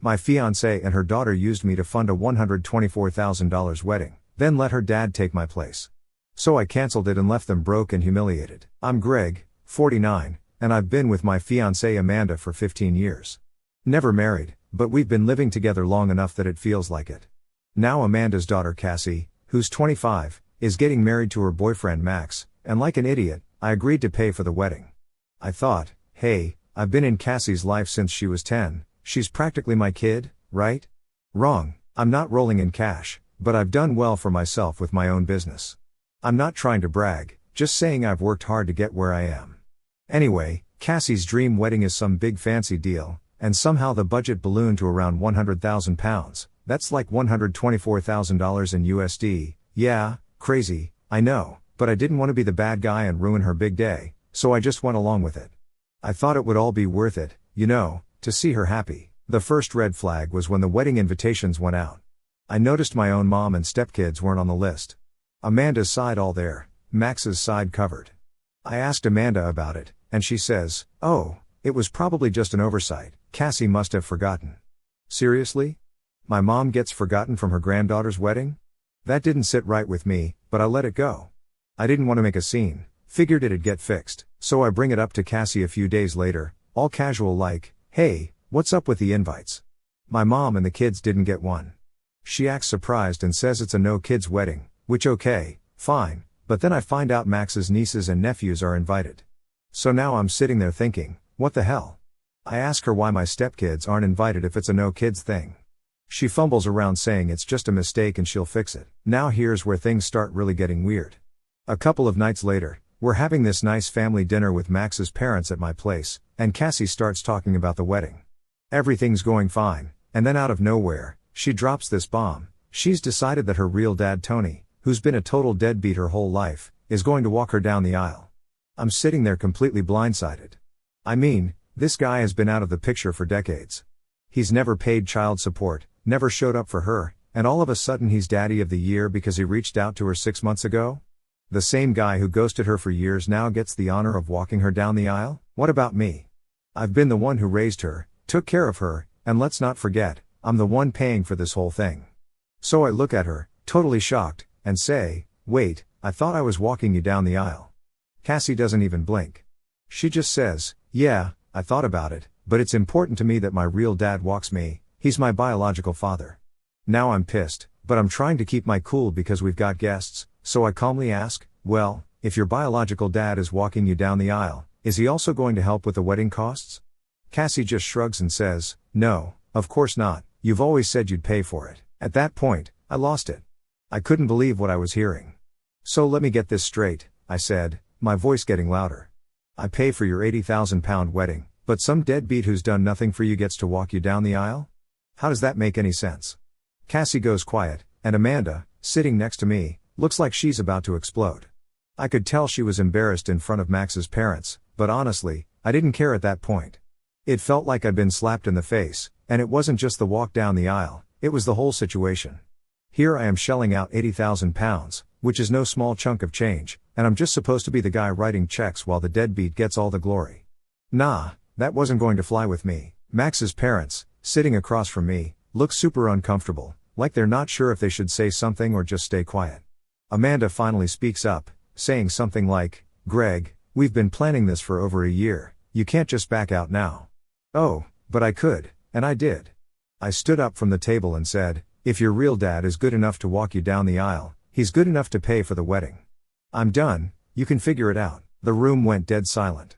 My fiancée and her daughter used me to fund a $124,000 wedding, then let her dad take my place. So I canceled it and left them broke and humiliated. I'm Greg, 49, and I've been with my fiancée Amanda for 15 years. Never married, but we've been living together long enough that it feels like it. Now Amanda's daughter Cassie, who's 25, is getting married to her boyfriend Max, and like an idiot, I agreed to pay for the wedding. I thought, hey, I've been in Cassie's life since she was 10, she's practically my kid, right? Wrong, I'm not rolling in cash, but I've done well for myself with my own business. I'm not trying to brag, just saying I've worked hard to get where I am. Anyway, Cassie's dream wedding is some big fancy deal, and somehow the budget ballooned to around £100,000, that's like $124,000 in USD, yeah, crazy, I know, but I didn't want to be the bad guy and ruin her big day, so I just went along with it. I thought it would all be worth it, to see her happy. The first red flag was when the wedding invitations went out. I noticed my own mom and stepkids weren't on the list. Amanda's side all there, Max's side covered. I asked Amanda about it, and she says, oh, it was probably just an oversight, Cassie must have forgotten. Seriously? My mom gets forgotten from her granddaughter's wedding? That didn't sit right with me, but I let it go. I didn't want to make a scene, figured it'd get fixed, so I bring it up to Cassie a few days later, all casual like, hey, what's up with the invites? My mom and the kids didn't get one. She acts surprised and says it's a no-kids wedding, which okay, fine, but then I find out Max's nieces and nephews are invited. So now I'm sitting there thinking, what the hell? I ask her why my stepkids aren't invited if it's a no-kids thing. She fumbles around saying it's just a mistake and she'll fix it. Now here's where things start really getting weird. A couple of nights later, we're having this nice family dinner with Max's parents at my place, and Cassie starts talking about the wedding. Everything's going fine, and then out of nowhere, she drops this bomb. She's decided that her real dad Tony, who's been a total deadbeat her whole life, is going to walk her down the aisle. I'm sitting there completely blindsided. I mean, this guy has been out of the picture for decades. He's never paid child support, never showed up for her, and all of a sudden he's daddy of the year because he reached out to her 6 months ago? The same guy who ghosted her for years now gets the honor of walking her down the aisle? What about me? I've been the one who raised her, took care of her, and let's not forget, I'm the one paying for this whole thing. So I look at her, totally shocked, and say, wait, I thought I was walking you down the aisle. Cassie doesn't even blink. She just says, yeah, I thought about it, but it's important to me that my real dad walks me, he's my biological father. Now I'm pissed, but I'm trying to keep my cool because we've got guests, so I calmly ask, well, if your biological dad is walking you down the aisle, is he also going to help with the wedding costs? Cassie just shrugs and says, no, of course not, you've always said you'd pay for it. At that point, I lost it. I couldn't believe what I was hearing. So let me get this straight, I said, my voice getting louder. I pay for your £80,000 wedding, but some deadbeat who's done nothing for you gets to walk you down the aisle? How does that make any sense? Cassie goes quiet, and Amanda, sitting next to me, looks like she's about to explode. I could tell she was embarrassed in front of Max's parents, but honestly, I didn't care at that point. It felt like I'd been slapped in the face, and it wasn't just the walk down the aisle, it was the whole situation. Here I am shelling out £80,000, which is no small chunk of change, and I'm just supposed to be the guy writing checks while the deadbeat gets all the glory. Nah, that wasn't going to fly with me. Max's parents, sitting across from me, look super uncomfortable, like they're not sure if they should say something or just stay quiet. Amanda finally speaks up, saying something like, Greg, we've been planning this for over a year, you can't just back out now. Oh, but I could, and I did. I stood up from the table and said, if your real dad is good enough to walk you down the aisle, he's good enough to pay for the wedding. I'm done, you can figure it out. The room went dead silent.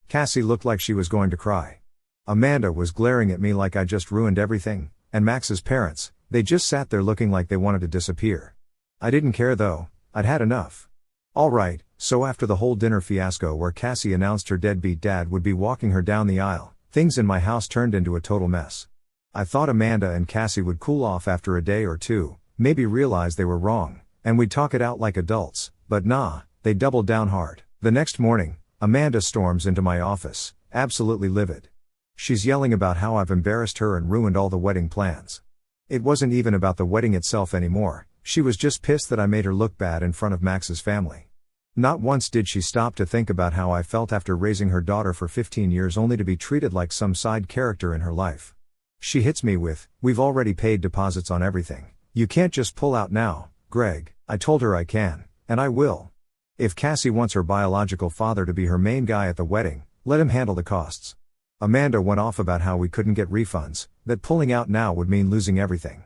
Cassie looked like she was going to cry. Amanda was glaring at me like I just ruined everything, and Max's parents, they just sat there looking like they wanted to disappear. I didn't care though, I'd had enough. Alright, so after the whole dinner fiasco where Cassie announced her deadbeat dad would be walking her down the aisle, things in my house turned into a total mess. I thought Amanda and Cassie would cool off after a day or two, maybe realize they were wrong, and we'd talk it out like adults, but nah, they doubled down hard. The next morning, Amanda storms into my office, absolutely livid. She's yelling about how I've embarrassed her and ruined all the wedding plans. It wasn't even about the wedding itself anymore, she was just pissed that I made her look bad in front of Max's family. Not once did she stop to think about how I felt after raising her daughter for 15 years only to be treated like some side character in her life. She hits me with, "We've already paid deposits on everything. You can't just pull out now, Greg." I told her I can, and I will. If Cassie wants her biological father to be her main guy at the wedding, let him handle the costs. Amanda went off about how we couldn't get refunds, that pulling out now would mean losing everything.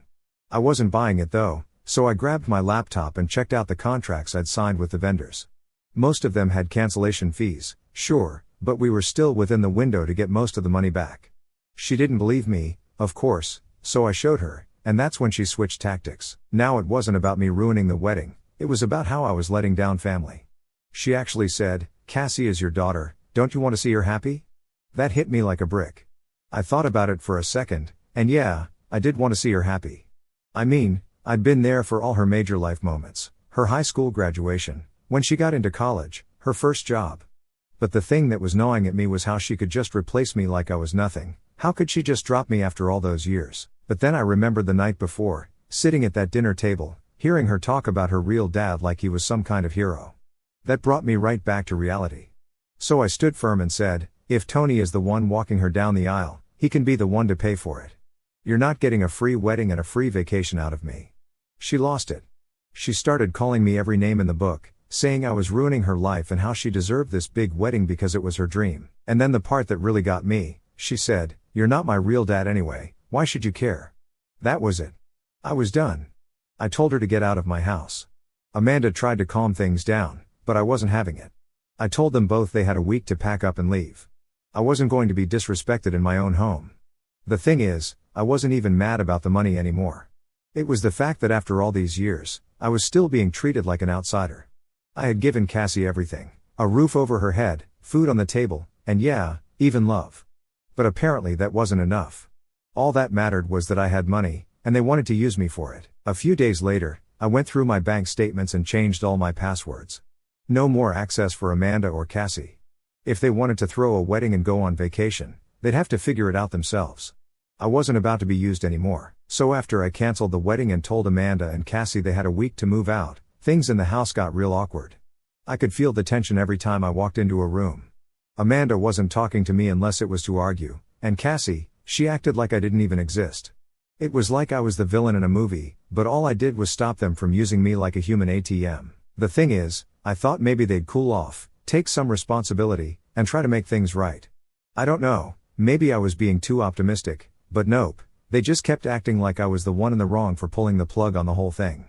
I wasn't buying it though, so I grabbed my laptop and checked out the contracts I'd signed with the vendors. Most of them had cancellation fees, sure, but we were still within the window to get most of the money back. She didn't believe me, of course, so I showed her, and that's when she switched tactics. Now it wasn't about me ruining the wedding, it was about how I was letting down family. She actually said, "Cassie is your daughter, don't you want to see her happy?" That hit me like a brick. I thought about it for a second, and yeah, I did want to see her happy. I mean, I'd been there for all her major life moments, her high school graduation, when she got into college, her first job. But the thing that was gnawing at me was how she could just replace me like I was nothing. How could she just drop me after all those years? But then I remembered the night before, sitting at that dinner table, hearing her talk about her real dad like he was some kind of hero. That brought me right back to reality. So I stood firm and said, if Tony is the one walking her down the aisle, he can be the one to pay for it. You're not getting a free wedding and a free vacation out of me. She lost it. She started calling me every name in the book, saying I was ruining her life and how she deserved this big wedding because it was her dream. And then the part that really got me, she said, "You're not my real dad anyway, why should you care?" That was it. I was done. I told her to get out of my house. Amanda tried to calm things down, but I wasn't having it. I told them both they had a week to pack up and leave. I wasn't going to be disrespected in my own home. The thing is, I wasn't even mad about the money anymore. It was the fact that after all these years, I was still being treated like an outsider. I had given Cassie everything, a roof over her head, food on the table, and yeah, even love. But apparently that wasn't enough. All that mattered was that I had money, and they wanted to use me for it. A few days later, I went through my bank statements and changed all my passwords. No more access for Amanda or Cassie. If they wanted to throw a wedding and go on vacation, they'd have to figure it out themselves. I wasn't about to be used anymore, so after I canceled the wedding and told Amanda and Cassie they had a week to move out, things in the house got real awkward. I could feel the tension every time I walked into a room. Amanda wasn't talking to me unless it was to argue, and Cassie, she acted like I didn't even exist. It was like I was the villain in a movie, but all I did was stop them from using me like a human ATM. The thing is, I thought maybe they'd cool off, take some responsibility, and try to make things right. I don't know, maybe I was being too optimistic, but nope, they just kept acting like I was the one in the wrong for pulling the plug on the whole thing.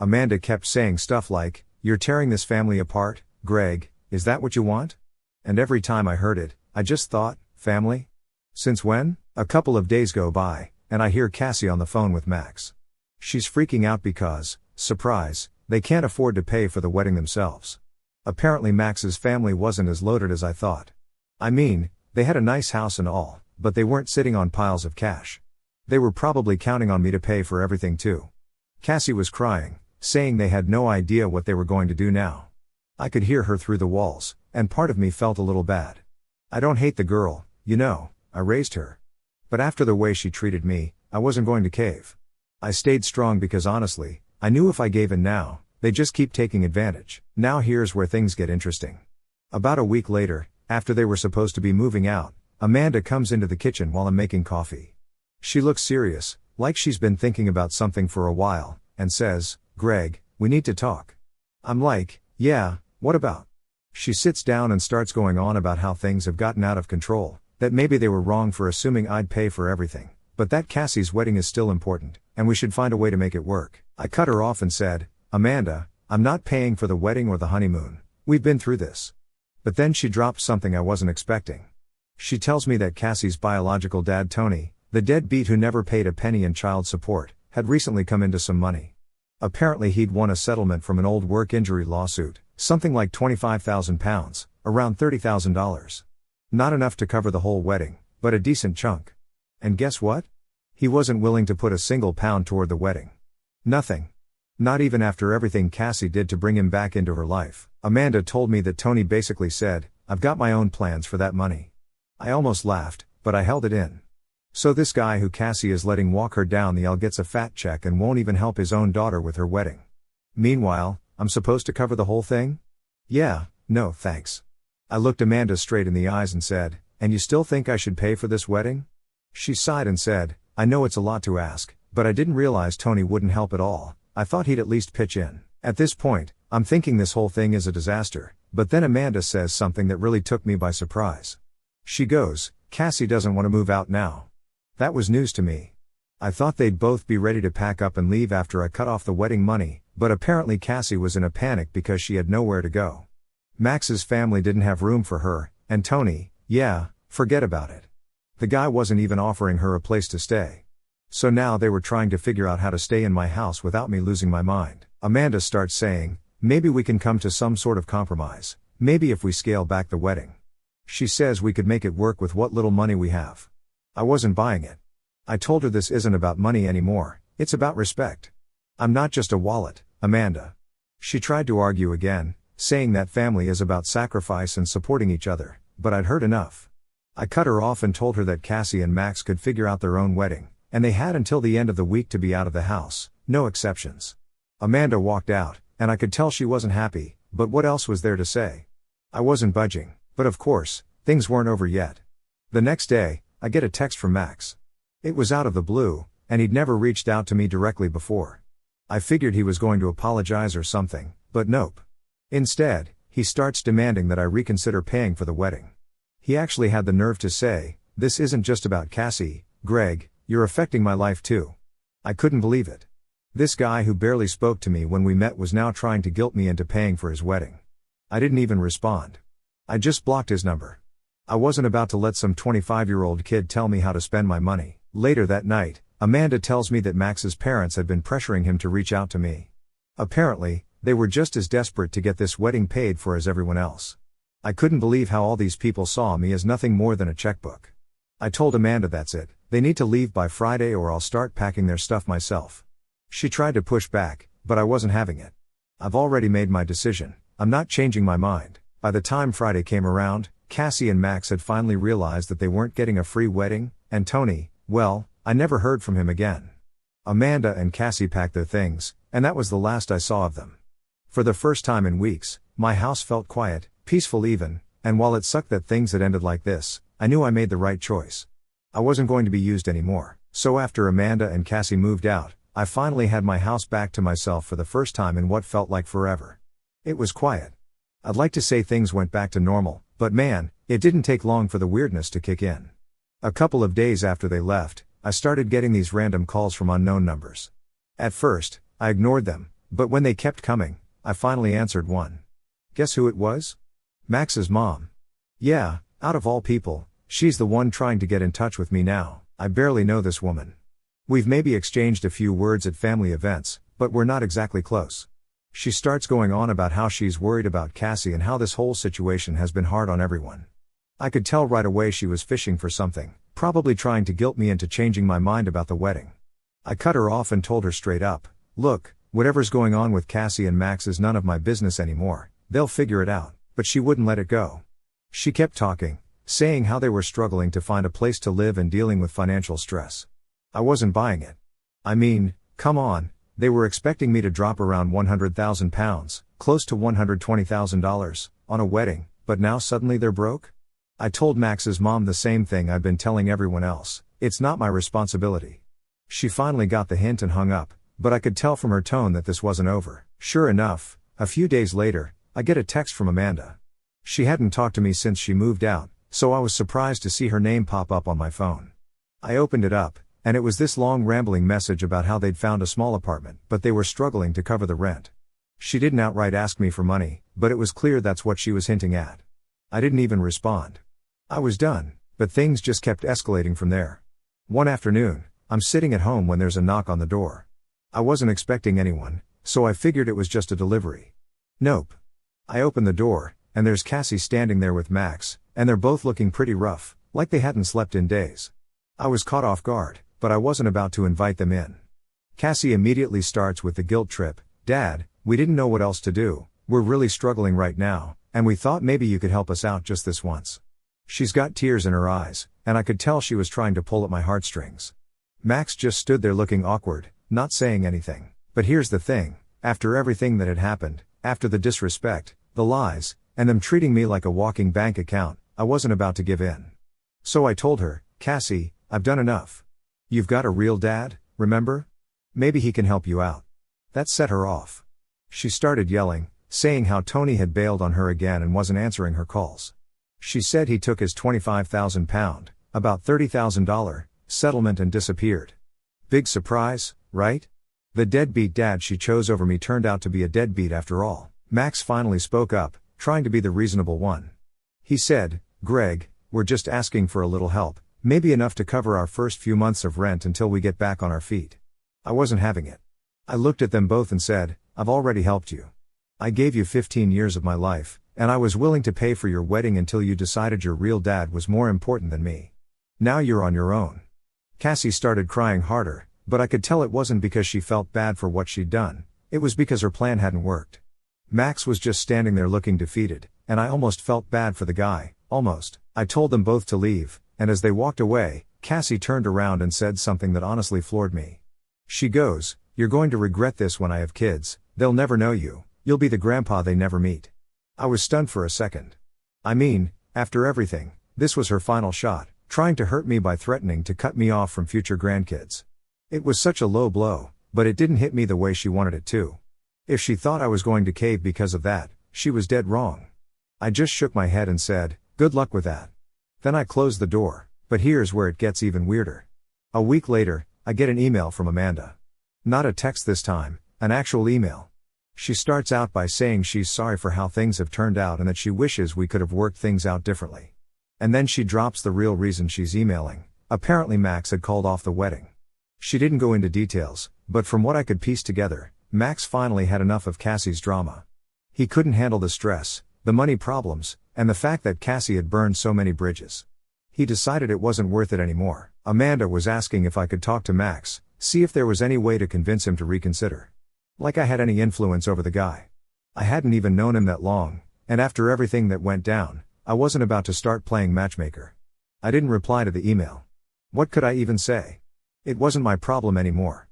Amanda kept saying stuff like, "You're tearing this family apart, Greg, is that what you want?" And every time I heard it, I just thought, family? Since when? A couple of days go by, and I hear Cassie on the phone with Max. She's freaking out because, surprise, they can't afford to pay for the wedding themselves. Apparently Max's family wasn't as loaded as I thought. I mean, they had a nice house and all, but they weren't sitting on piles of cash. They were probably counting on me to pay for everything too. Cassie was crying, saying they had no idea what they were going to do now. I could hear her through the walls, and part of me felt a little bad. I don't hate the girl, you know, I raised her. But after the way she treated me, I wasn't going to cave. I stayed strong because honestly, I knew if I gave in now, they'd just keep taking advantage. Now here's where things get interesting. About a week later, after they were supposed to be moving out, Amanda comes into the kitchen while I'm making coffee. She looks serious, like she's been thinking about something for a while, and says, "Greg, we need to talk." I'm like, "Yeah, what about?" She sits down and starts going on about how things have gotten out of control, that maybe they were wrong for assuming I'd pay for everything, but that Cassie's wedding is still important, and we should find a way to make it work. I cut her off and said, "Amanda, I'm not paying for the wedding or the honeymoon, we've been through this." But then she dropped something I wasn't expecting. She tells me that Cassie's biological dad Tony, the deadbeat who never paid a penny in child support, had recently come into some money. Apparently he'd won a settlement from an old work injury lawsuit, something like £25,000, around $30,000. Not enough to cover the whole wedding, but a decent chunk. And guess what? He wasn't willing to put a single pound toward the wedding. Nothing. Not even after everything Cassie did to bring him back into her life. Amanda told me that Tony basically said, "I've got my own plans for that money." I almost laughed, but I held it in. So this guy who Cassie is letting walk her down the aisle gets a fat check and won't even help his own daughter with her wedding. Meanwhile, I'm supposed to cover the whole thing? Yeah, no thanks. I looked Amanda straight in the eyes and said, "And you still think I should pay for this wedding?" She sighed and said, I know it's a lot to ask, but I didn't realize Tony wouldn't help at all. I thought he'd at least pitch in. At this point, I'm thinking this whole thing is a disaster, but then Amanda says something that really took me by surprise. She goes, "Cassie doesn't want to move out now." That was news to me. I thought they'd both be ready to pack up and leave after I cut off the wedding money, but apparently Cassie was in a panic because she had nowhere to go. Max's family didn't have room for her, and Tony, yeah, forget about it. The guy wasn't even offering her a place to stay. So now they were trying to figure out how to stay in my house without me losing my mind. Amanda starts saying, maybe we can come to some sort of compromise, maybe if we scale back the wedding. She says we could make it work with what little money we have. I wasn't buying it. I told her this isn't about money anymore, it's about respect. I'm not just a wallet, Amanda. She tried to argue again, saying that family is about sacrifice and supporting each other, but I'd heard enough. I cut her off and told her that Cassie and Max could figure out their own wedding, and they had until the end of the week to be out of the house, no exceptions. Amanda walked out, and I could tell she wasn't happy, but what else was there to say? I wasn't budging, but of course, things weren't over yet. The next day, I get a text from Max. It was out of the blue, and he'd never reached out to me directly before. I figured he was going to apologize or something, but nope. Instead, he starts demanding that I reconsider paying for the wedding. He actually had the nerve to say, "This isn't just about Cassie, Greg, you're affecting my life too." I couldn't believe it. This guy who barely spoke to me when we met was now trying to guilt me into paying for his wedding. I didn't even respond. I just blocked his number. I wasn't about to let some 25-year-old kid tell me how to spend my money. Later that night, Amanda tells me that Max's parents had been pressuring him to reach out to me. Apparently, they were just as desperate to get this wedding paid for as everyone else. I couldn't believe how all these people saw me as nothing more than a checkbook. I told Amanda that's it, they need to leave by Friday or I'll start packing their stuff myself. She tried to push back, but I wasn't having it. I've already made my decision, I'm not changing my mind. By the time Friday came around, Cassie and Max had finally realized that they weren't getting a free wedding, and Tony, well, I never heard from him again. Amanda and Cassie packed their things, and that was the last I saw of them. For the first time in weeks, my house felt quiet, peaceful even, and while it sucked that things had ended like this, I knew I made the right choice. I wasn't going to be used anymore, so after Amanda and Cassie moved out, I finally had my house back to myself for the first time in what felt like forever. It was quiet. I'd like to say things went back to normal, but man, it didn't take long for the weirdness to kick in. A couple of days after they left, I started getting these random calls from unknown numbers. At first, I ignored them, but when they kept coming, I finally answered one. Guess who it was? Max's mom. Yeah, out of all people, she's the one trying to get in touch with me now. I barely know this woman. We've maybe exchanged a few words at family events, but we're not exactly close. She starts going on about how she's worried about Cassie and how this whole situation has been hard on everyone. I could tell right away she was fishing for something, probably trying to guilt me into changing my mind about the wedding. I cut her off and told her straight up, look, whatever's going on with Cassie and Max is none of my business anymore, they'll figure it out, but she wouldn't let it go. She kept talking, saying how they were struggling to find a place to live and dealing with financial stress. I wasn't buying it. I mean, come on, they were expecting me to drop around £100,000, close to $120,000, on a wedding, but now suddenly they're broke? I told Max's mom the same thing I'd been telling everyone else, it's not my responsibility. She finally got the hint and hung up, but I could tell from her tone that this wasn't over. Sure enough, a few days later, I get a text from Amanda. She hadn't talked to me since she moved out, so I was surprised to see her name pop up on my phone. I opened it up, and it was this long rambling message about how they'd found a small apartment, but they were struggling to cover the rent. She didn't outright ask me for money, but it was clear that's what she was hinting at. I didn't even respond. I was done, but things just kept escalating from there. One afternoon, I'm sitting at home when there's a knock on the door. I wasn't expecting anyone, so I figured it was just a delivery. Nope. I open the door, and there's Cassie standing there with Max, and they're both looking pretty rough, like they hadn't slept in days. I was caught off guard, but I wasn't about to invite them in. Cassie immediately starts with the guilt trip. Dad, we didn't know what else to do, we're really struggling right now, and we thought maybe you could help us out just this once. She's got tears in her eyes, and I could tell she was trying to pull at my heartstrings. Max just stood there looking awkward, not saying anything. But here's the thing, after everything that had happened, after the disrespect, the lies, and them treating me like a walking bank account, I wasn't about to give in. So I told her, Cassie, I've done enough. You've got a real dad, remember? Maybe he can help you out. That set her off. She started yelling, saying how Tony had bailed on her again and wasn't answering her calls. She said he took his £25,000, about $30,000, settlement and disappeared. Big surprise, right? The deadbeat dad she chose over me turned out to be a deadbeat after all. Max finally spoke up, trying to be the reasonable one. He said, "Greg, we're just asking for a little help, maybe enough to cover our first few months of rent until we get back on our feet." I wasn't having it. I looked at them both and said, "I've already helped you. I gave you 15 years of my life, and I was willing to pay for your wedding until you decided your real dad was more important than me. Now you're on your own." Cassie started crying harder, but I could tell it wasn't because she felt bad for what she'd done, it was because her plan hadn't worked. Max was just standing there looking defeated, and I almost felt bad for the guy, almost. I told them both to leave, and as they walked away, Cassie turned around and said something that honestly floored me. She goes, "You're going to regret this when I have kids, they'll never know you, you'll be the grandpa they never meet." I was stunned for a second. I mean, after everything, this was her final shot, trying to hurt me by threatening to cut me off from future grandkids. It was such a low blow, but it didn't hit me the way she wanted it to. If she thought I was going to cave because of that, she was dead wrong. I just shook my head and said, "Good luck with that." Then I closed the door, but here's where it gets even weirder. A week later, I get an email from Amanda. Not a text this time, an actual email. She starts out by saying she's sorry for how things have turned out and that she wishes we could have worked things out differently. And then she drops the real reason she's emailing. Apparently Max had called off the wedding. She didn't go into details, but from what I could piece together, Max finally had enough of Cassie's drama. He couldn't handle the stress, the money problems, and the fact that Cassie had burned so many bridges. He decided it wasn't worth it anymore. Amanda was asking if I could talk to Max, see if there was any way to convince him to reconsider. Like I had any influence over the guy. I hadn't even known him that long, and after everything that went down, I wasn't about to start playing matchmaker. I didn't reply to the email. What could I even say? It wasn't my problem anymore.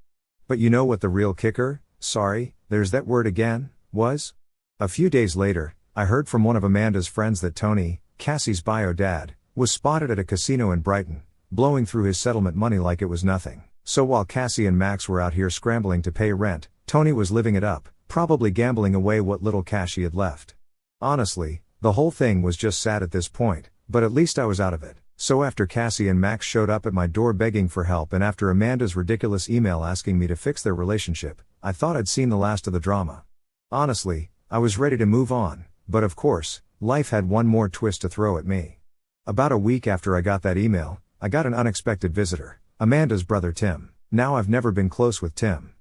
But you know what the real kicker, sorry, there's that word again, was? A few days later, I heard from one of Amanda's friends that Tony, Cassie's bio dad, was spotted at a casino in Brighton, blowing through his settlement money like it was nothing. So while Cassie and Max were out here scrambling to pay rent, Tony was living it up, probably gambling away what little cash he had left. Honestly, the whole thing was just sad at this point, but at least I was out of it. So after Cassie and Max showed up at my door begging for help and after Amanda's ridiculous email asking me to fix their relationship, I thought I'd seen the last of the drama. Honestly, I was ready to move on, but of course, life had one more twist to throw at me. About a week after I got that email, I got an unexpected visitor, Amanda's brother Tim. Now I've never been close with Tim.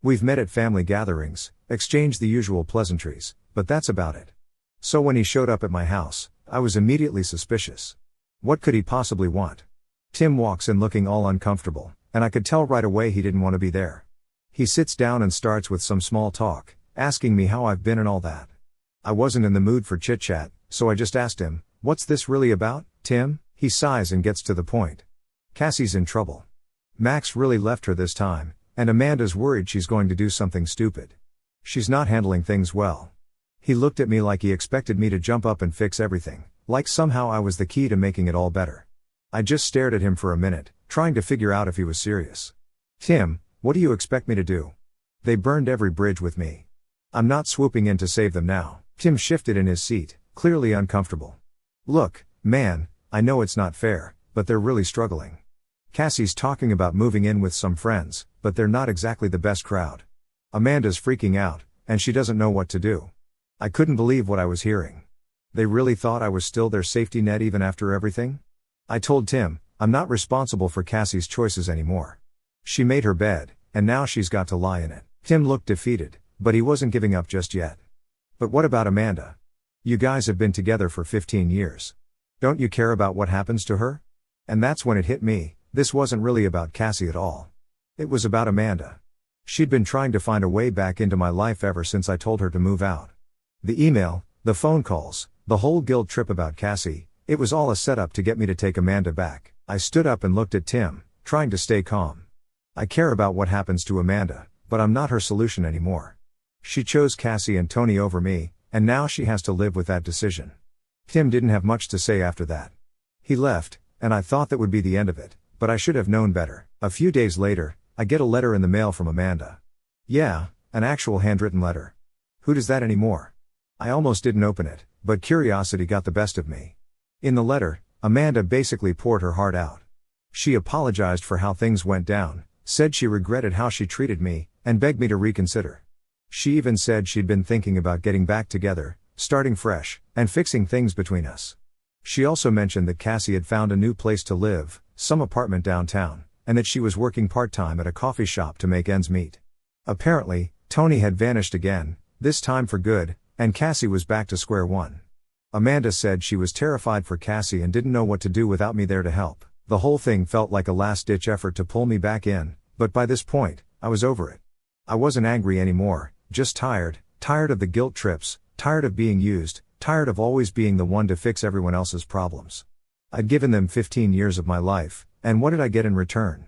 We've met at family gatherings, exchanged the usual pleasantries, but that's about it. So when he showed up at my house, I was immediately suspicious. What could he possibly want? Tim walks in looking all uncomfortable, and I could tell right away he didn't want to be there. He sits down and starts with some small talk, asking me how I've been and all that. I wasn't in the mood for chit-chat, so I just asked him, "What's this really about, Tim?" He sighs and gets to the point. Cassie's in trouble. Max really left her this time, and Amanda's worried she's going to do something stupid. She's not handling things well. He looked at me like he expected me to jump up and fix everything, like somehow I was the key to making it all better. I just stared at him for a minute, trying to figure out if he was serious. "Tim, what do you expect me to do? They burned every bridge with me. I'm not swooping in to save them now." Tim shifted in his seat, clearly uncomfortable. "Look, man, I know it's not fair, but they're really struggling. Cassie's talking about moving in with some friends, but they're not exactly the best crowd. Amanda's freaking out, and she doesn't know what to do." I couldn't believe what I was hearing. They really thought I was still their safety net even after everything? I told Tim, I'm not responsible for Cassie's choices anymore. She made her bed, and now she's got to lie in it. Tim looked defeated, but he wasn't giving up just yet. "But what about Amanda? You guys have been together for 15 years. Don't you care about what happens to her?" And that's when it hit me, this wasn't really about Cassie at all. It was about Amanda. She'd been trying to find a way back into my life ever since I told her to move out. The email, the phone calls, the whole guilt trip about Cassie, it was all a setup to get me to take Amanda back. I stood up and looked at Tim, trying to stay calm. I care about what happens to Amanda, but I'm not her solution anymore. She chose Cassie and Tony over me, and now she has to live with that decision. Tim didn't have much to say after that. He left, and I thought that would be the end of it, but I should have known better. A few days later, I get a letter in the mail from Amanda. Yeah, an actual handwritten letter. Who does that anymore? I almost didn't open it, but curiosity got the best of me. In the letter, Amanda basically poured her heart out. She apologized for how things went down, said she regretted how she treated me, and begged me to reconsider. She even said she'd been thinking about getting back together, starting fresh, and fixing things between us. She also mentioned that Cassie had found a new place to live, some apartment downtown, and that she was working part-time at a coffee shop to make ends meet. Apparently, Tony had vanished again, this time for good, and Cassie was back to square one. Amanda said she was terrified for Cassie and didn't know what to do without me there to help. The whole thing felt like a last-ditch effort to pull me back in, but by this point, I was over it. I wasn't angry anymore, just tired of the guilt trips, tired of being used, tired of always being the one to fix everyone else's problems. I'd given them 15 years of my life, and what did I get in return?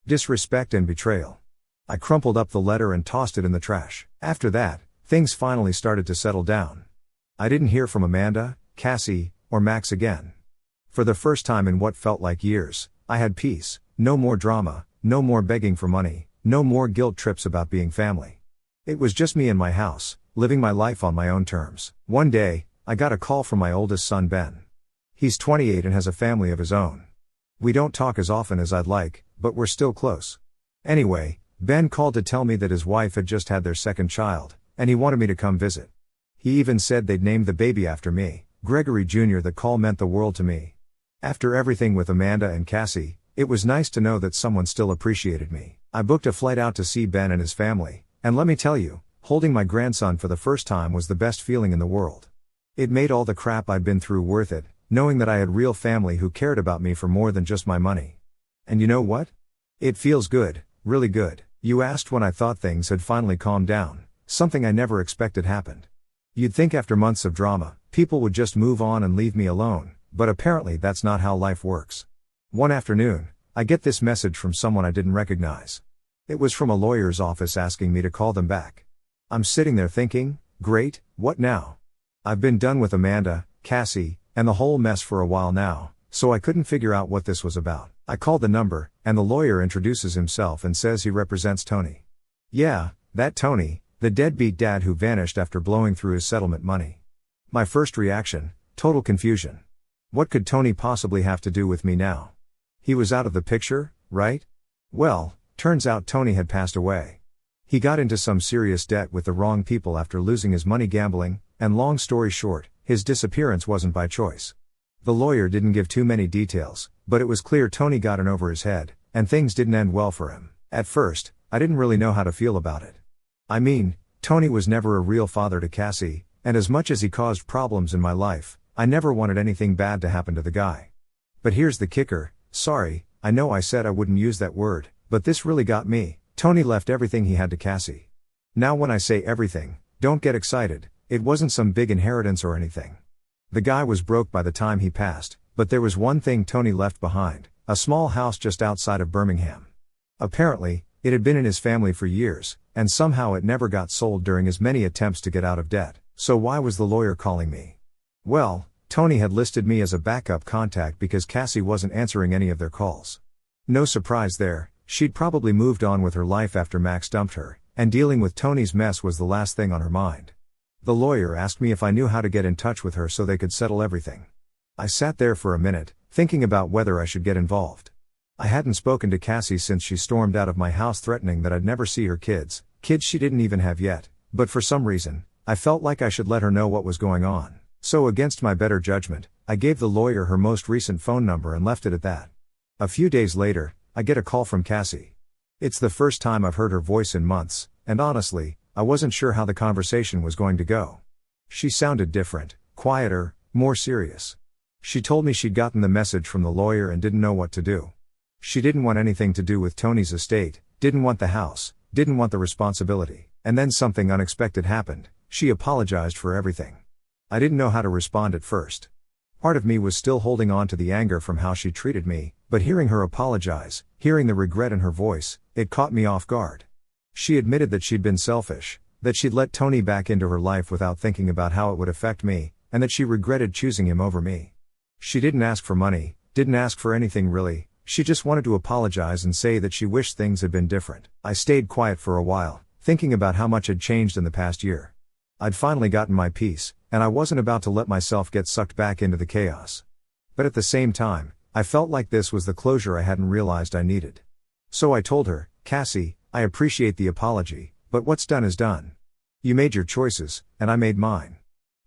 Disrespect and betrayal. I crumpled up the letter and tossed it in the trash. After that, things finally started to settle down. I didn't hear from Amanda, Cassie, or Max again. For the first time in what felt like years, I had peace, no more drama, no more begging for money, no more guilt trips about being family. It was just me in my house, living my life on my own terms. One day, I got a call from my oldest son Ben. He's 28 and has a family of his own. We don't talk as often as I'd like, but we're still close. Anyway, Ben called to tell me that his wife had just had their second child, and he wanted me to come visit. He even said they'd named the baby after me, Gregory Jr. The call meant the world to me. After everything with Amanda and Cassie, it was nice to know that someone still appreciated me. I booked a flight out to see Ben and his family, and let me tell you, holding my grandson for the first time was the best feeling in the world. It made all the crap I'd been through worth it, knowing that I had real family who cared about me for more than just my money. And you know what? It feels good, really good. You asked when I thought things had finally calmed down, something I never expected happened. You'd think after months of drama, people would just move on and leave me alone, but apparently that's not how life works. One afternoon, I get this message from someone I didn't recognize. It was from a lawyer's office asking me to call them back. I'm sitting there thinking, great, what now? I've been done with Amanda, Cassie, and the whole mess for a while now, so I couldn't figure out what this was about. I called the number, and the lawyer introduces himself and says he represents Tony. Yeah, that Tony, the deadbeat dad who vanished after blowing through his settlement money. My first reaction, total confusion. What could Tony possibly have to do with me now? He was out of the picture, right? Well, turns out Tony had passed away. He got into some serious debt with the wrong people after losing his money gambling, and long story short, his disappearance wasn't by choice. The lawyer didn't give too many details, but it was clear Tony got in over his head, and things didn't end well for him. At first, I didn't really know how to feel about it. I mean, Tony was never a real father to Cassie, and as much as he caused problems in my life, I never wanted anything bad to happen to the guy. But here's the kicker, sorry, I know I said I wouldn't use that word, but this really got me. Tony left everything he had to Cassie. Now when I say everything, don't get excited, it wasn't some big inheritance or anything. The guy was broke by the time he passed, but there was one thing Tony left behind, a small house just outside of Birmingham. Apparently, it had been in his family for years, and somehow it never got sold during his many attempts to get out of debt. So why was the lawyer calling me? Well, Tony had listed me as a backup contact because Cassie wasn't answering any of their calls. No surprise there, she'd probably moved on with her life after Max dumped her, and dealing with Tony's mess was the last thing on her mind. The lawyer asked me if I knew how to get in touch with her so they could settle everything. I sat there for a minute, thinking about whether I should get involved. I hadn't spoken to Cassie since she stormed out of my house threatening that I'd never see her kids she didn't even have yet, but for some reason, I felt like I should let her know what was going on. So against my better judgment, I gave the lawyer her most recent phone number and left it at that. A few days later, I get a call from Cassie. It's the first time I've heard her voice in months, and honestly, I wasn't sure how the conversation was going to go. She sounded different, quieter, more serious. She told me she'd gotten the message from the lawyer and didn't know what to do. She didn't want anything to do with Tony's estate, didn't want the house, didn't want the responsibility, and then something unexpected happened. She apologized for everything. I didn't know how to respond at first. Part of me was still holding on to the anger from how she treated me, but hearing her apologize, hearing the regret in her voice, it caught me off guard. She admitted that she'd been selfish, that she'd let Tony back into her life without thinking about how it would affect me, and that she regretted choosing him over me. She didn't ask for money, didn't ask for anything really. She just wanted to apologize and say that she wished things had been different. I stayed quiet for a while, thinking about how much had changed in the past year. I'd finally gotten my peace, and I wasn't about to let myself get sucked back into the chaos. But at the same time, I felt like this was the closure I hadn't realized I needed. So I told her, "Cassie, I appreciate the apology, but what's done is done. You made your choices, and I made mine.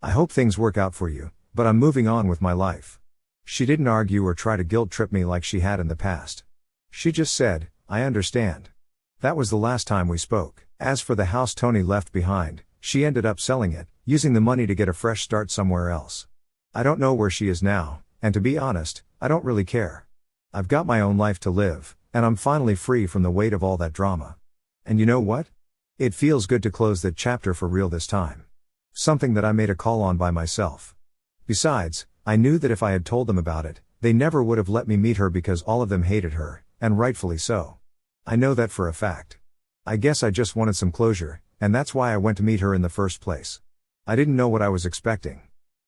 I hope things work out for you, but I'm moving on with my life." She didn't argue or try to guilt trip me like she had in the past. She just said, "I understand." That was the last time we spoke. As for the house Tony left behind, she ended up selling it, using the money to get a fresh start somewhere else. I don't know where she is now, and to be honest, I don't really care. I've got my own life to live, and I'm finally free from the weight of all that drama. And you know what? It feels good to close that chapter for real this time. Something that I made a call on by myself. Besides, I knew that if I had told them about it, they never would have let me meet her because all of them hated her, and rightfully so. I know that for a fact. I guess I just wanted some closure, and that's why I went to meet her in the first place. I didn't know what I was expecting.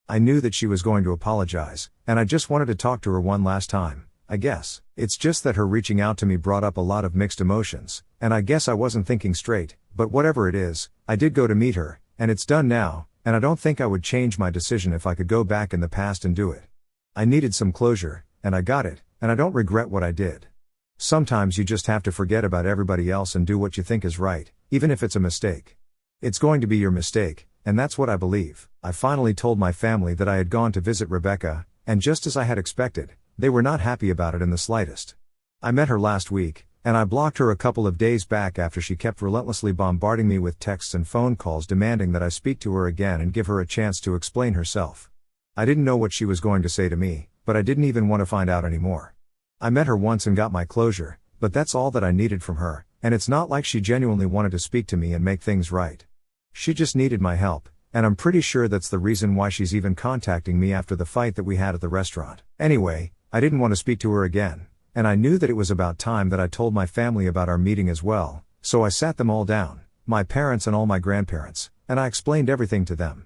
I knew that she was going to apologize, and I just wanted to talk to her one last time, I guess. It's just that her reaching out to me brought up a lot of mixed emotions, and I guess I wasn't thinking straight, but whatever it is, I did go to meet her, and it's done now, and I don't think I would change my decision if I could go back in the past and do it. I needed some closure, and I got it, and I don't regret what I did. Sometimes you just have to forget about everybody else and do what you think is right, even if it's a mistake. It's going to be your mistake, and that's what I believe. I finally told my family that I had gone to visit Rebecca, and just as I had expected, they were not happy about it in the slightest. I met her last week, and I blocked her a couple of days back after she kept relentlessly bombarding me with texts and phone calls demanding that I speak to her again and give her a chance to explain herself. I didn't know what she was going to say to me, but I didn't even want to find out anymore. I met her once and got my closure, but that's all that I needed from her, and it's not like she genuinely wanted to speak to me and make things right. She just needed my help, and I'm pretty sure that's the reason why she's even contacting me after the fight that we had at the restaurant. Anyway, I didn't want to speak to her again, and I knew that it was about time that I told my family about our meeting as well, so I sat them all down, my parents and all my grandparents, and I explained everything to them.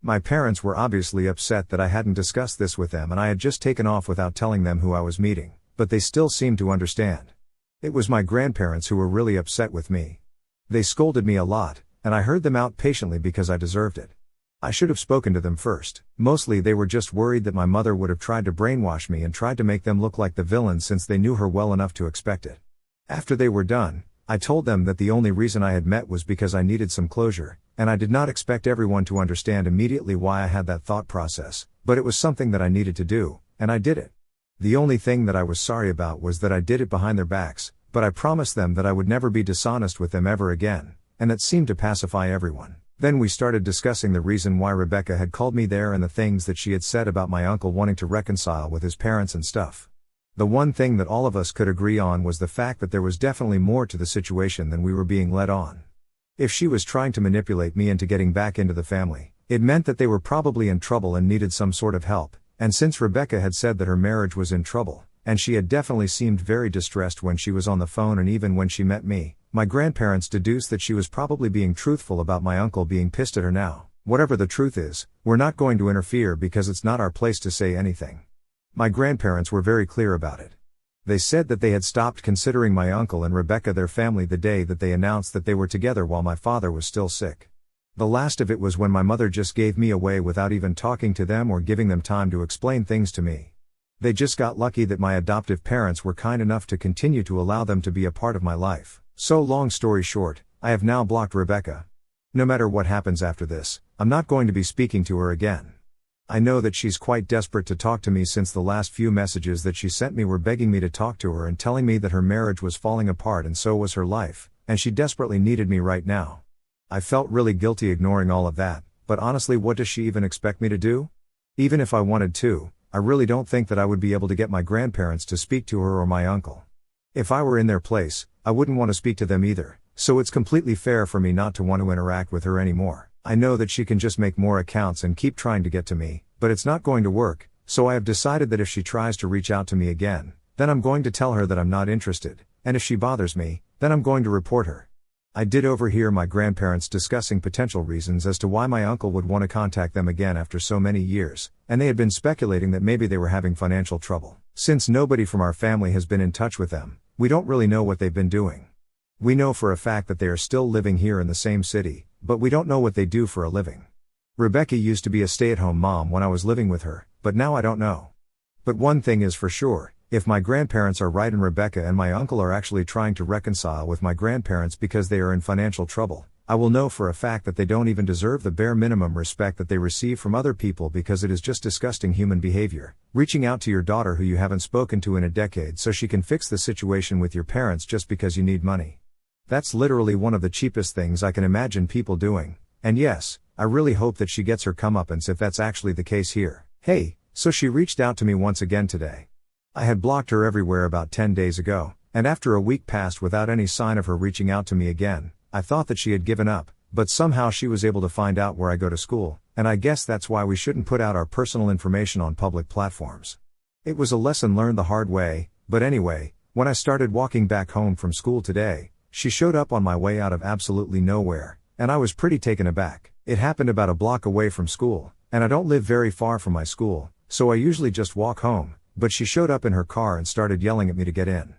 My parents were obviously upset that I hadn't discussed this with them and I had just taken off without telling them who I was meeting, but they still seemed to understand. It was my grandparents who were really upset with me. They scolded me a lot, and I heard them out patiently because I deserved it. I should have spoken to them first. Mostly they were just worried that my mother would have tried to brainwash me and tried to make them look like the villain since they knew her well enough to expect it. After they were done, I told them that the only reason I had met was because I needed some closure, and I did not expect everyone to understand immediately why I had that thought process, but it was something that I needed to do, and I did it. The only thing that I was sorry about was that I did it behind their backs, but I promised them that I would never be dishonest with them ever again, and that seemed to pacify everyone. Then we started discussing the reason why Rebecca had called me there and the things that she had said about my uncle wanting to reconcile with his parents and stuff. The one thing that all of us could agree on was the fact that there was definitely more to the situation than we were being led on. If she was trying to manipulate me into getting back into the family, it meant that they were probably in trouble and needed some sort of help, and since Rebecca had said that her marriage was in trouble, and she had definitely seemed very distressed when she was on the phone and even when she met me, my grandparents deduced that she was probably being truthful about my uncle being pissed at her now. Whatever the truth is, we're not going to interfere because it's not our place to say anything. My grandparents were very clear about it. They said that they had stopped considering my uncle and Rebecca their family the day that they announced that they were together while my father was still sick. The last of it was when my mother just gave me away without even talking to them or giving them time to explain things to me. They just got lucky that my adoptive parents were kind enough to continue to allow them to be a part of my life. So long story short, I have now blocked Rebecca. No matter what happens after this, I'm not going to be speaking to her again. I know that she's quite desperate to talk to me since the last few messages that she sent me were begging me to talk to her and telling me that her marriage was falling apart and so was her life, and she desperately needed me right now. I felt really guilty ignoring all of that, but honestly, what does she even expect me to do? Even if I wanted to, I really don't think that I would be able to get my grandparents to speak to her or my uncle. If I were in their place, I wouldn't want to speak to them either, so it's completely fair for me not to want to interact with her anymore. I know that she can just make more accounts and keep trying to get to me, but it's not going to work, so I have decided that if she tries to reach out to me again, then I'm going to tell her that I'm not interested, and if she bothers me, then I'm going to report her. I did overhear my grandparents discussing potential reasons as to why my uncle would want to contact them again after so many years, and they had been speculating that maybe they were having financial trouble. Since nobody from our family has been in touch with them, we don't really know what they've been doing. We know for a fact that they are still living here in the same city, but we don't know what they do for a living. Rebecca used to be a stay-at-home mom when I was living with her, but now I don't know. But one thing is for sure, if my grandparents are right and Rebecca and my uncle are actually trying to reconcile with my grandparents because they are in financial trouble, I will know for a fact that they don't even deserve the bare minimum respect that they receive from other people, because it is just disgusting human behavior. Reaching out to your daughter who you haven't spoken to in a decade so she can fix the situation with your parents just because you need money. That's literally one of the cheapest things I can imagine people doing, and yes, I really hope that she gets her comeuppance if that's actually the case here. Hey, so she reached out to me once again today. I had blocked her everywhere about 10 days ago, and after a week passed without any sign of her reaching out to me again, I thought that she had given up, but somehow she was able to find out where I go to school, and I guess that's why we shouldn't put out our personal information on public platforms. It was a lesson learned the hard way, but anyway, when I started walking back home from school today, she showed up on my way out of absolutely nowhere, and I was pretty taken aback. It happened about a block away from school, and I don't live very far from my school, so I usually just walk home. But she showed up in her car and started yelling at me to get in.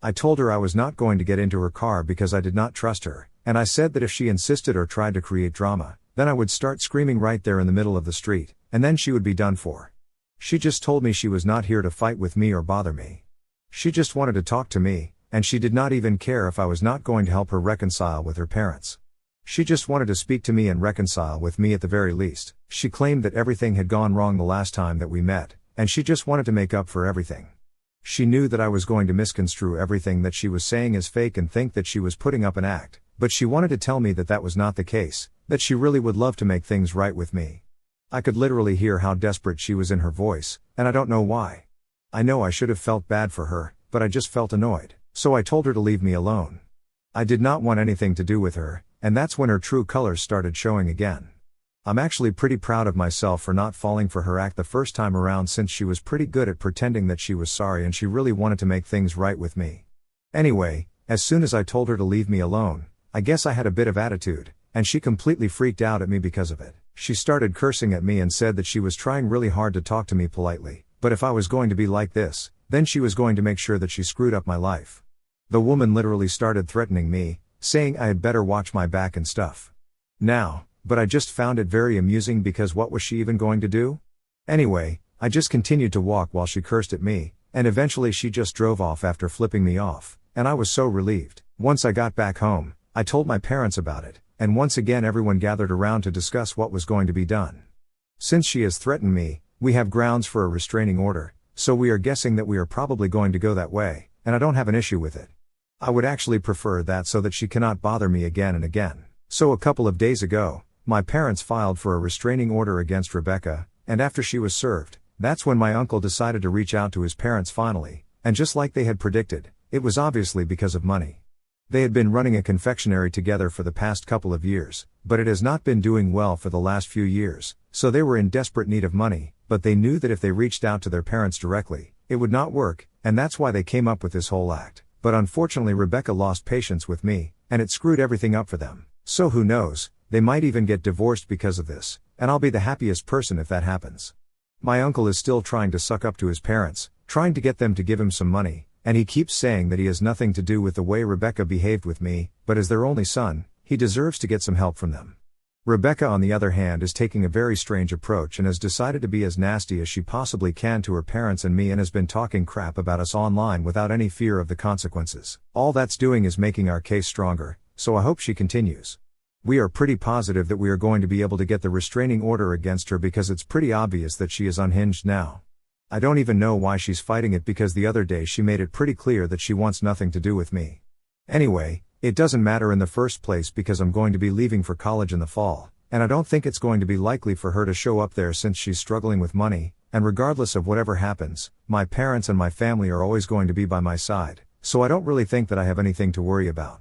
I told her I was not going to get into her car because I did not trust her, and I said that if she insisted or tried to create drama, then I would start screaming right there in the middle of the street, and then she would be done for. She just told me she was not here to fight with me or bother me. She just wanted to talk to me, and she did not even care if I was not going to help her reconcile with her parents. She just wanted to speak to me and reconcile with me at the very least. She claimed that everything had gone wrong the last time that we met, and she just wanted to make up for everything. She knew that I was going to misconstrue everything that she was saying as fake and think that she was putting up an act, but she wanted to tell me that that was not the case, that she really would love to make things right with me. I could literally hear how desperate she was in her voice, and I don't know why. I know I should have felt bad for her, but I just felt annoyed, so I told her to leave me alone. I did not want anything to do with her, and that's when her true colors started showing again. I'm actually pretty proud of myself for not falling for her act the first time around, since she was pretty good at pretending that she was sorry and she really wanted to make things right with me. Anyway, as soon as I told her to leave me alone, I guess I had a bit of attitude, and she completely freaked out at me because of it. She started cursing at me and said that she was trying really hard to talk to me politely, but if I was going to be like this, then she was going to make sure that she screwed up my life. The woman literally started threatening me, saying I had better watch my back and stuff. But I just found it very amusing because what was she even going to do? Anyway, I just continued to walk while she cursed at me, and eventually she just drove off after flipping me off, and I was so relieved. Once I got back home, I told my parents about it, and once again everyone gathered around to discuss what was going to be done. Since she has threatened me, we have grounds for a restraining order, so we are guessing that we are probably going to go that way, and I don't have an issue with it. I would actually prefer that so that she cannot bother me again and again. So a couple of days ago, my parents filed for a restraining order against Rebecca, and after she was served, that's when my uncle decided to reach out to his parents finally, and just like they had predicted, it was obviously because of money. They had been running a confectionery together for the past couple of years, but it has not been doing well for the last few years, so they were in desperate need of money, but they knew that if they reached out to their parents directly, it would not work, and that's why they came up with this whole act. But unfortunately Rebecca lost patience with me, and it screwed everything up for them. So who knows? They might even get divorced because of this, and I'll be the happiest person if that happens. My uncle is still trying to suck up to his parents, trying to get them to give him some money, and he keeps saying that he has nothing to do with the way Rebecca behaved with me, but as their only son, he deserves to get some help from them. Rebecca on the other hand is taking a very strange approach and has decided to be as nasty as she possibly can to her parents and me, and has been talking crap about us online without any fear of the consequences. All that's doing is making our case stronger, so I hope she continues. We are pretty positive that we are going to be able to get the restraining order against her because it's pretty obvious that she is unhinged now. I don't even know why she's fighting it, because the other day she made it pretty clear that she wants nothing to do with me. Anyway, it doesn't matter in the first place because I'm going to be leaving for college in the fall, and I don't think it's going to be likely for her to show up there since she's struggling with money, and regardless of whatever happens, my parents and my family are always going to be by my side, so I don't really think that I have anything to worry about.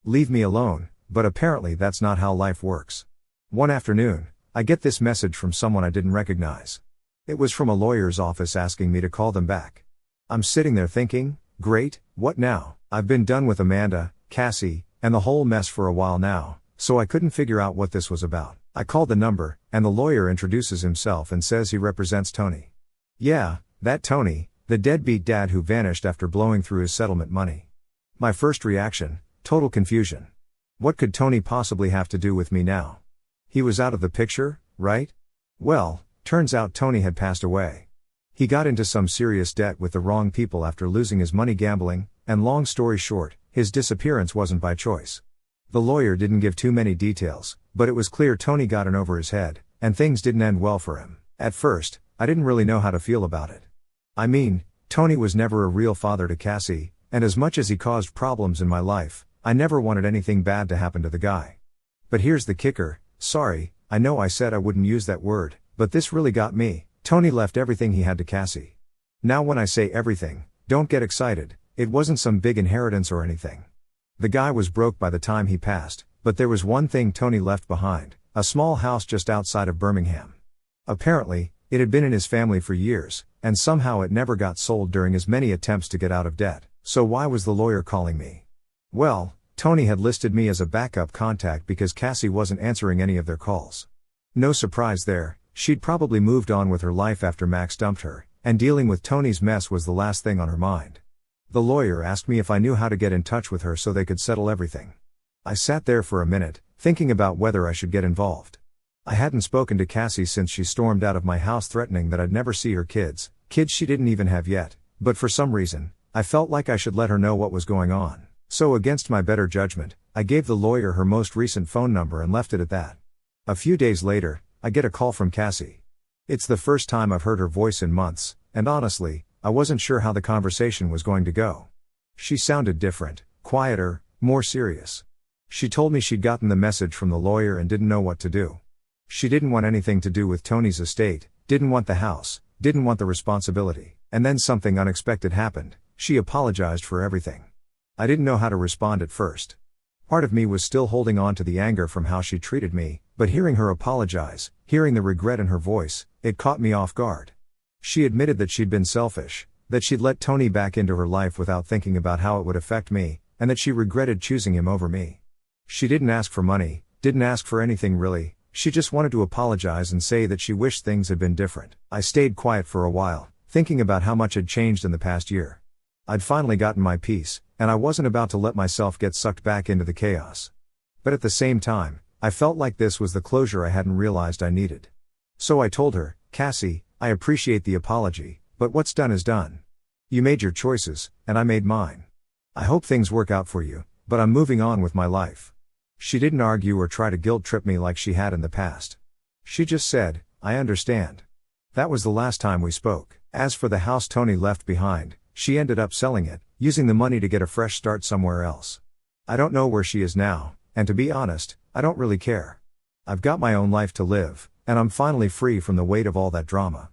Leave me alone. But apparently that's not how life works. One afternoon, I get this message from someone I didn't recognize. It was from a lawyer's office asking me to call them back. I'm sitting there thinking, great, what now? I've been done with Amanda, Cassie, and the whole mess for a while now, so I couldn't figure out what this was about. I called the number, and the lawyer introduces himself and says he represents Tony. Yeah, that Tony, the deadbeat dad who vanished after blowing through his settlement money. My first reaction, total confusion. What could Tony possibly have to do with me now? He was out of the picture, right? Well, turns out Tony had passed away. He got into some serious debt with the wrong people after losing his money gambling, and long story short, his disappearance wasn't by choice. The lawyer didn't give too many details, but it was clear Tony got in over his head, and things didn't end well for him. At first, I didn't really know how to feel about it. I mean, Tony was never a real father to Cassie, and as much as he caused problems in my life, I never wanted anything bad to happen to the guy. But here's the kicker, sorry, I know I said I wouldn't use that word, but this really got me. Tony left everything he had to Cassie. Now when I say everything, don't get excited, it wasn't some big inheritance or anything. The guy was broke by the time he passed, but there was one thing Tony left behind, a small house just outside of Birmingham. Apparently, it had been in his family for years, and somehow it never got sold during his many attempts to get out of debt. So why was the lawyer calling me? Well, Tony had listed me as a backup contact because Cassie wasn't answering any of their calls. No surprise there, she'd probably moved on with her life after Max dumped her, and dealing with Tony's mess was the last thing on her mind. The lawyer asked me if I knew how to get in touch with her so they could settle everything. I sat there for a minute, thinking about whether I should get involved. I hadn't spoken to Cassie since she stormed out of my house threatening that I'd never see her kids she didn't even have yet, but for some reason, I felt like I should let her know what was going on. So against my better judgment, I gave the lawyer her most recent phone number and left it at that. A few days later, I get a call from Cassie. It's the first time I've heard her voice in months, and honestly, I wasn't sure how the conversation was going to go. She sounded different, quieter, more serious. She told me she'd gotten the message from the lawyer and didn't know what to do. She didn't want anything to do with Tony's estate, didn't want the house, didn't want the responsibility, and then something unexpected happened. She apologized for everything. I didn't know how to respond at first. Part of me was still holding on to the anger from how she treated me, but hearing her apologize, hearing the regret in her voice, it caught me off guard. She admitted that she'd been selfish, that she'd let Tony back into her life without thinking about how it would affect me, and that she regretted choosing him over me. She didn't ask for money, didn't ask for anything really, she just wanted to apologize and say that she wished things had been different. I stayed quiet for a while, thinking about how much had changed in the past year. I'd finally gotten my peace, and I wasn't about to let myself get sucked back into the chaos. But at the same time, I felt like this was the closure I hadn't realized I needed. So I told her, Cassie, I appreciate the apology, but what's done is done. You made your choices, and I made mine. I hope things work out for you, but I'm moving on with my life. She didn't argue or try to guilt trip me like she had in the past. She just said, I understand. That was the last time we spoke. As for the house Tony left behind, she ended up selling it, using the money to get a fresh start somewhere else. I don't know where she is now, and to be honest, I don't really care. I've got my own life to live, and I'm finally free from the weight of all that drama.